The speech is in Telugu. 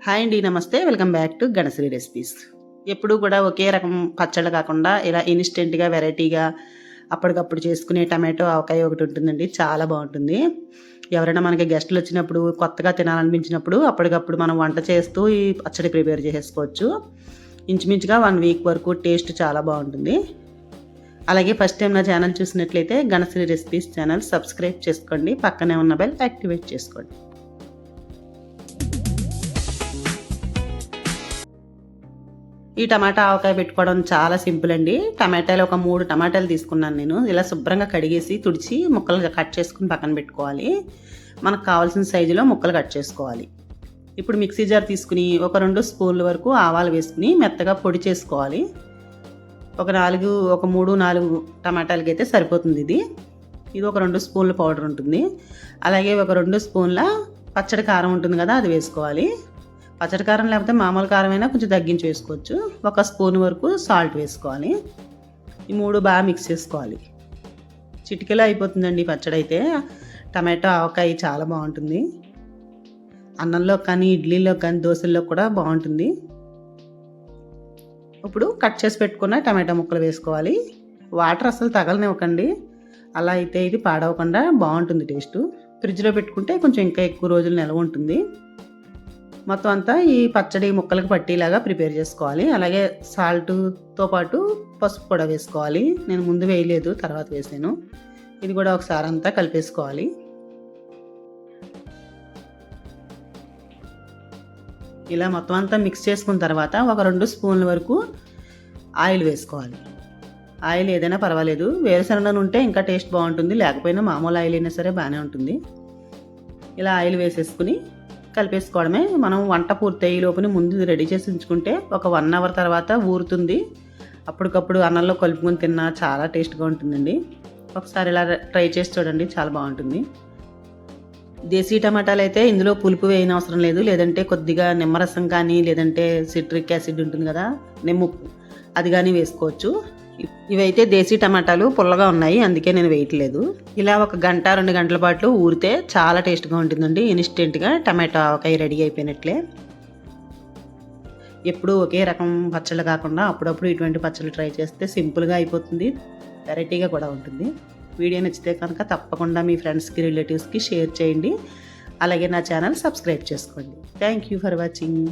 హాయ్ అండి, నమస్తే. Welcome back to Ganasri recipes. ఎప్పుడూ కూడా ఒకే రకం పచ్చళ్ళు కాకుండా ఇలా ఇన్స్టెంట్గా వెరైటీగా అప్పటికప్పుడు చేసుకునే టమాటో ఆవకాయ ఒకటి ఉంటుందండి. చాలా బాగుంటుంది. ఎవరైనా మనకి గెస్టులు వచ్చినప్పుడు కొత్తగా తినాలనిపించినప్పుడు అప్పటికప్పుడు మనం వంట చేస్తూ ఈ పచ్చడి ప్రిపేర్ చేసేసుకోవచ్చు. ఇంచుమించుగా 1 వీక్ వరకు టేస్ట్ చాలా బాగుంటుంది. అలాగే ఫస్ట్ టైం నా ఛానల్ చూసినట్లయితే గణశ్రీ రెసిపీస్ ఛానల్ సబ్స్క్రైబ్ చేసుకోండి. పక్కనే ఉన్న బెల్ యాక్టివేట్ చేసుకోండి. ఈ టమాటా ఆవకాయ పెట్టుకోవడం చాలా సింపుల్ అండి. టమాటాలు ఒక 3 టమాటాలు తీసుకున్నాను నేను. ఇలా శుభ్రంగా కడిగేసి తుడిచి ముక్కలు కట్ చేసుకుని పక్కన పెట్టుకోవాలి. మనకు కావాల్సిన సైజులో ముక్కలు కట్ చేసుకోవాలి. ఇప్పుడు మిక్సీ జార్ తీసుకుని ఒక 2 స్పూన్ల వరకు ఆవాలు వేసుకుని మెత్తగా పొడి చేసుకోవాలి. ఒక 3-4 టమాటాలకి అయితే సరిపోతుంది ఇది. ఒక 2 స్పూన్ల పౌడర్ ఉంటుంది. అలాగే ఒక 2 స్పూన్ల పచ్చడి కారం ఉంటుంది కదా, అది వేసుకోవాలి. పచ్చడి కారం లేకపోతే మామూలు కారం అయినా కొంచెం తగ్గించి వేసుకోవచ్చు. 1 స్పూన్ వరకు సాల్ట్ వేసుకోవాలి. ఈ 3 బాగా మిక్స్ చేసుకోవాలి. చిటికెలో అయిపోతుందండి పచ్చడి అయితే. టమాటో ఆవకాయ చాలా బాగుంటుంది. అన్నంలో కానీ, ఇడ్లీలో కానీ, దోశల్లో కూడా బాగుంటుంది. ఇప్పుడు కట్ చేసి పెట్టుకున్న టమాటో ముక్కలు వేసుకోవాలి. వాటర్ అసలు తగలనివ్వకండి. అలా అయితే ఇది పాడవకుండా బాగుంటుంది టేస్ట్. ఫ్రిడ్జ్లో పెట్టుకుంటే కొంచెం ఇంకా ఎక్కువ రోజులు నిల్వ ఉంటుంది. మొత్తం అంతా ఈ పచ్చడి ముక్కలకు పట్టేలాగా ప్రిపేర్ చేసుకోవాలి. అలాగే సాల్ట్తో పాటు పసుపు కూడా వేసుకోవాలి. నేను ముందు వేయలేదు, తర్వాత వేసాను. ఇది కూడా ఒకసారి అంతా కలిపేసుకోవాలి. ఇలా మొత్తం అంతా మిక్స్ చేసుకున్న తర్వాత ఒక 2 స్పూన్ల వరకు ఆయిల్ వేసుకోవాలి. ఆయిల్ ఏదైనా పర్వాలేదు. వేరుశనగ నూనె ఉంటే ఇంకా టేస్ట్ బాగుంటుంది. లేకపోయినా మామూలు ఆయిల్ అయినా సరే బాగానే ఉంటుంది. ఇలా ఆయిల్ వేసేసుకుని కలిపేసుకోవడమే. మనం వంట పూర్తయ్యే లోపుని ముందు రెడీ చేసి ఉంచుకుంటే ఒక 1 అవర్ తర్వాత ఊరుతుంది. అప్పటికప్పుడు అన్నంలో కలుపుకొని తిన్నా చాలా టేస్ట్గా ఉంటుందండి. ఒకసారి ఇలా ట్రై చేసి చూడండి, చాలా బాగుంటుంది. దేశీ టమాటాలు అయితే ఇందులో పులుపు వేయని అవసరం లేదు. లేదంటే కొద్దిగా నిమ్మరసం కానీ, లేదంటే సిట్రిక్ యాసిడ్ ఉంటుంది కదా, నిమ్మప్పు, అది కానీ వేసుకోవచ్చు. ఇవైతే దేశీ టమాటాలు పుల్లగా ఉన్నాయి, అందుకే నేను వేయట్లేదు. ఇలా 1 గంట 2 గంటల పాటు ఊరితే చాలా టేస్ట్గా ఉంటుందండి. ఇన్స్టెంట్గా టమాటో ఆవకాయ రెడీ అయిపోయినట్లే. ఎప్పుడు ఒకే రకం పచ్చళ్ళు కాకుండా అప్పుడప్పుడు ఇటువంటి పచ్చళ్ళు ట్రై చేస్తే సింపుల్గా అయిపోతుంది, వెరైటీగా కూడా ఉంటుంది. వీడియో నచ్చితే కనుక తప్పకుండా మీ ఫ్రెండ్స్కి, రిలేటివ్స్కి షేర్ చేయండి. అలాగే నా ఛానల్ సబ్స్క్రైబ్ చేసుకోండి. Thank you for watching.